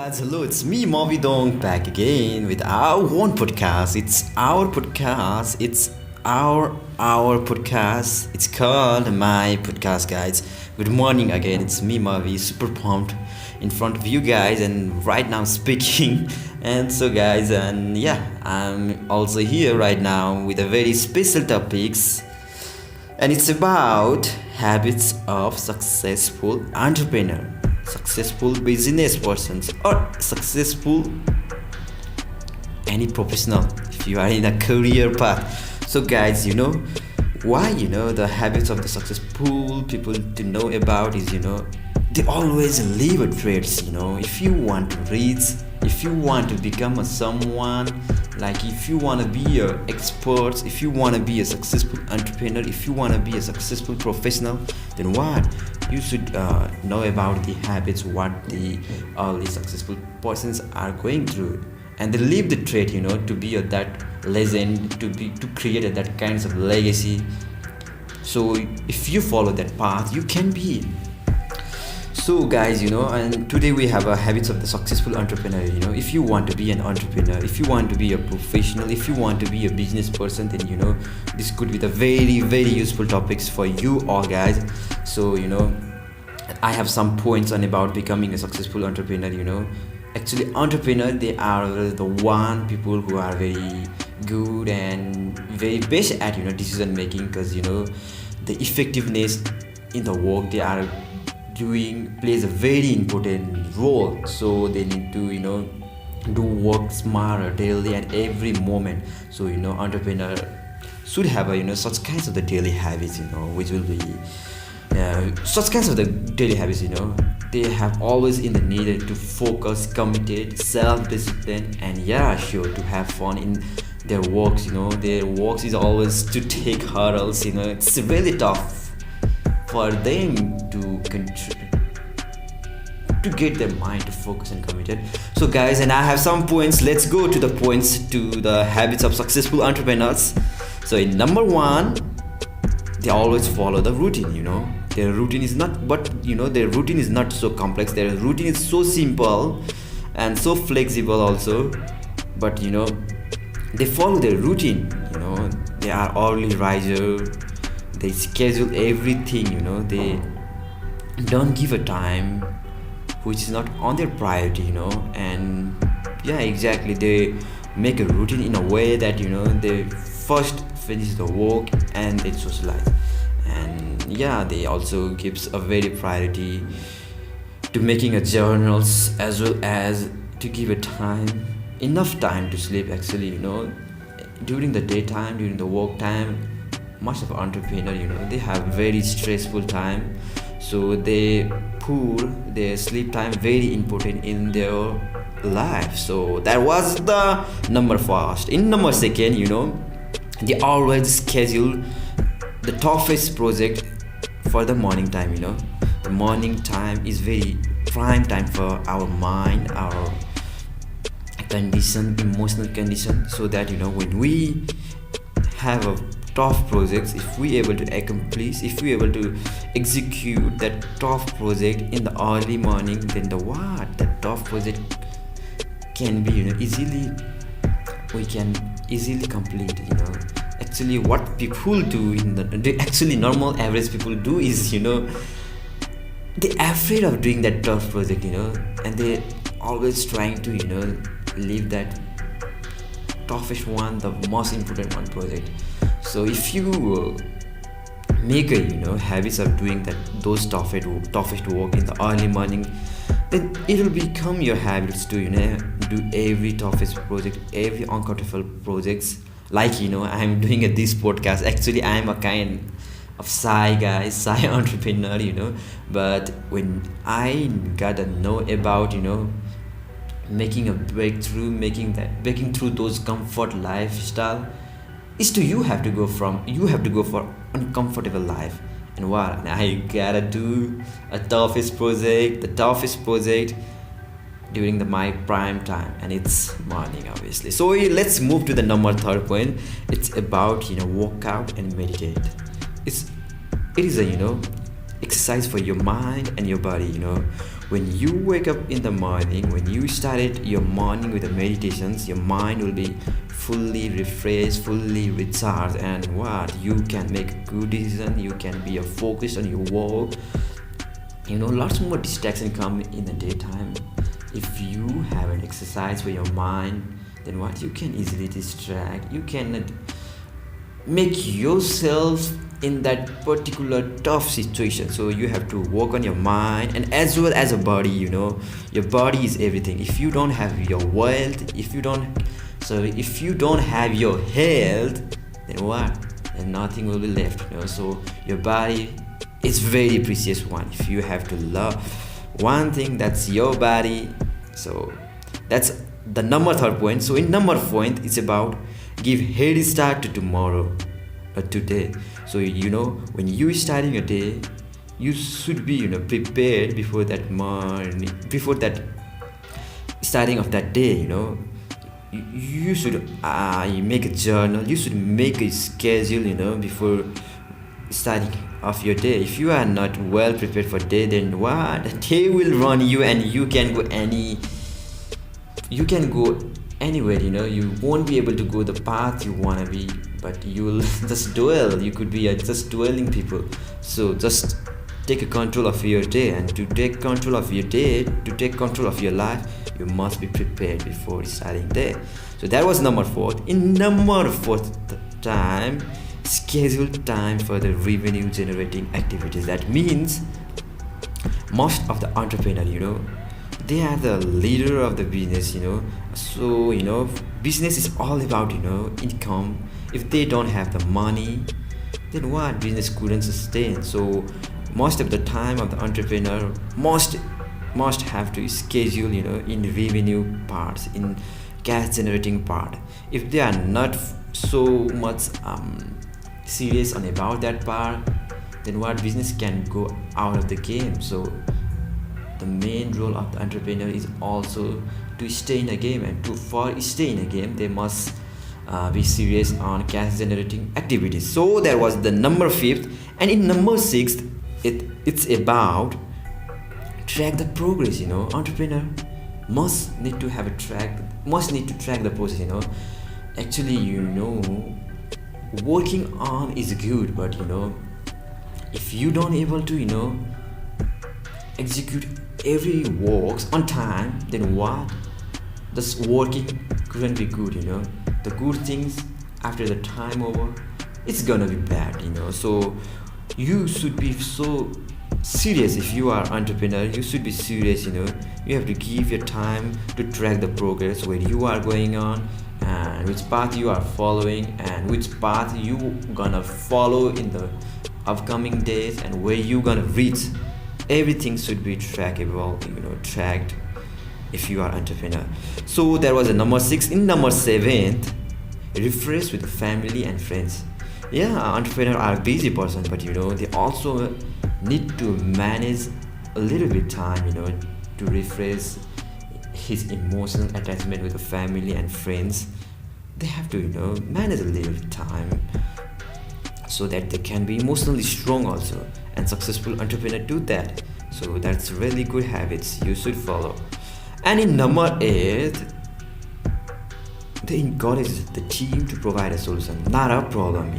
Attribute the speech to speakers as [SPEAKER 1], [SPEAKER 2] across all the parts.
[SPEAKER 1] guys, hello, it's me Moby Dong back again with our own podcast. It's our podcast. It's our podcast. It's called my podcast, guys. Good morning again. It's me Moby, super pumped in front of you guys and right now speaking. And so guys, and yeah, I'm also here right now with a very special topics, and it's about habits of successful entrepreneur, successful business persons, or successful any professional if you are in a career path. So guys, why the habits of the successful people to know about is they always leave a traits. If you want to reach, if you want to become a someone, like if you want to be a expert, if you want to be a successful entrepreneur, if you want to be a successful professional, then what you should know about the habits, what the all the successful persons are going through, and they leave the trait to be that legend, to create that kinds of legacy. So if you follow that path, you can be. So guys, and today we have a habits of the successful entrepreneur. If you want to be an entrepreneur, if you want to be a professional, if you want to be a business person, then this could be the very very useful topics for you all guys. So I have some points on about becoming a successful entrepreneur. Actually, entrepreneur, they are the one people who are very good and very best at decision making, because the effectiveness in the work they are doing plays a very important role. So they need to do work smarter daily and every moment. So entrepreneur should have such kinds of the daily habits which will be such kinds of the daily habits. They have always in the need to focus, committed, self-discipline, and sure, to have fun in their works. Their works is always to take hurdles. It's really tough for them to get their mind to focus and committed. So guys, and I have some points. Let's go to the points to the habits of successful entrepreneurs. So in number one, they always follow the routine. Their routine is not, their routine is not so complex. Their routine is so simple and so flexible also. But they follow their routine. They are early riser. They schedule everything. They don't give a time which is not on their priority. And exactly, they make a routine in a way that they first finish the work and they socialize. And they also gives a very priority to making a journals, as well as to give a time, enough time to sleep. Actually, during the daytime, during the work time, most of entrepreneur they have very stressful time, so they put their sleep time very important in their life. So that was the number first. In number second, they always schedule the toughest project for the morning time. The morning time is very prime time for our mind, our condition, emotional condition, so that when we have a tough projects, if we able to accomplish, if we able to execute that tough project in the early morning, then that tough project can be easily, we can easily complete. Actually, what people do actually normal average people do is they afraid of doing that tough project, and they always trying to leave that toughest one, the most important one project. So if you make a habits of doing those toughest work in the early morning, then it will become your habits to do every toughest project, every uncomfortable projects. Like I'm doing this podcast. Actually, I am a kind of shy guy, shy entrepreneur, but when I got to know about making a breakthrough, breaking through those comfort lifestyle, is to you have to go for uncomfortable life. And what I gotta do the toughest project during my prime time, and it's morning, obviously. So let's move to the number third point. It's about workout and meditate. It is a exercise for your mind and your body. When you wake up in the morning, when you started your morning with the meditations, your mind will be fully refreshed, fully recharged, and what you can make a good decision. You can be focused on your work. Lots more distraction come in the daytime. If you have an exercise for your mind, then what you can easily distract. You can make yourself in that particular tough situation. So you have to work on your mind and as well as a body. Your body is everything. If you don't have your wealth, if you don't have your health, then what? Then nothing will be left. So your body is very precious one. If you have to love one thing, that's your body. So that's the number third point. So in number point, it's about give head start to tomorrow or today. So when you starting your day, you should be prepared before that morning, before that starting of that day. You should make a journal. You should make a schedule. Before starting of your day. If you are not well prepared for day, then what? The day will run you, and you can go anywhere. You won't be able to go the path you want to be, but you'll just dwell. You could be just dwelling people. So just take a control of your day, and to take control of your day, to take control of your life, you must be prepared before starting day. So that was number 4. In number 4 time, schedule time for the revenue generating activities. That means most of the entrepreneur, they are the leader of the business. So business is all about income. If they don't have the money, then what? Business couldn't sustain. So most of the time of the entrepreneur must have to schedule in revenue parts, in cash generating part. If they are not so much serious on about that part, then what? Business can go out of the game. So the main role of the entrepreneur is also to stay in a game, and for stay in a game, they must be serious on cash generating activities. So that was the number 5th. And in number 6th, it's about track the progress. Entrepreneur must need to track the process. Actually, working on is good, but if you don't able to execute every works on time, then what? This working couldn't be good. The good things after the time over, it's gonna be bad. So you should be so serious. If you are entrepreneur, you should be serious. You have to give your time to track the progress, where you are going on, and which path you are following, and which path you gonna follow in the upcoming days, and where you gonna reach. Everything should be trackable, tracked if you are entrepreneur. So that was a number 6. In number 7, refresh with family and friends. Entrepreneurs are a busy person, but they also need to manage a little bit time to refresh his emotional attachment with the family and friends. They have to manage a little bit time so that they can be emotionally strong also, and successful entrepreneur do that. So that's really good habits you should follow. And in number 8, they encourage the team to provide a solution, not a problem.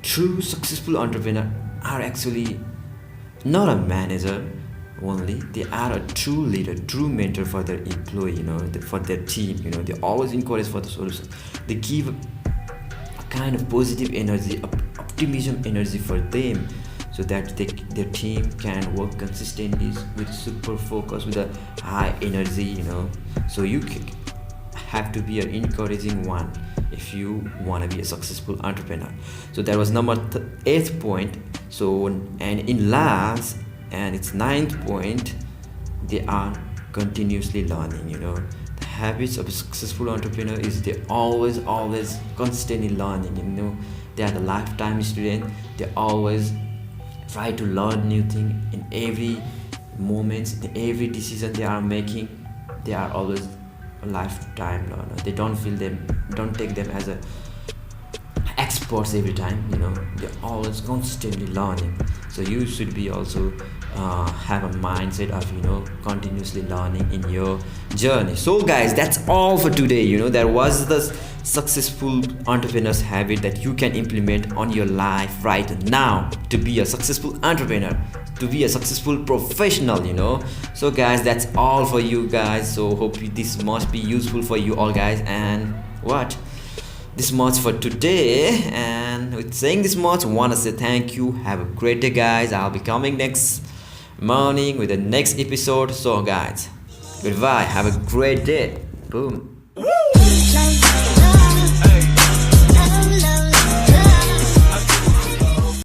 [SPEAKER 1] True successful entrepreneur are actually not a manager only. They are a true leader, true mentor for their employee, for their team. They always encourage for the solution. They give a kind of positive energy, optimism energy for them, so that their team can work consistently with super focus, with a high energy. So you have to be an encouraging one if you want to be a successful entrepreneur. So that was number 8th point. So, and in last, and it's 9th point, they are continuously learning. The habits of a successful entrepreneur is they always constantly learning. They are the lifetime student. They always try to learn new things in every moment, in every decision they are making. They are always a lifetime learner. They don't take them as a experts every time, they're always constantly learning. So you should be also have a mindset of continuously learning in your journey. So guys, that's all for today. There was the successful entrepreneur's habit that you can implement on your life right now to be a successful entrepreneur, to be a successful professional. So guys, that's all for you guys. So hope this must be useful for you all guys. And what, this much for today. And with saying this much, wanna say thank you. Have a great day guys. I'll be coming next morning with the next episode. So guys, goodbye, have a great day. Boom.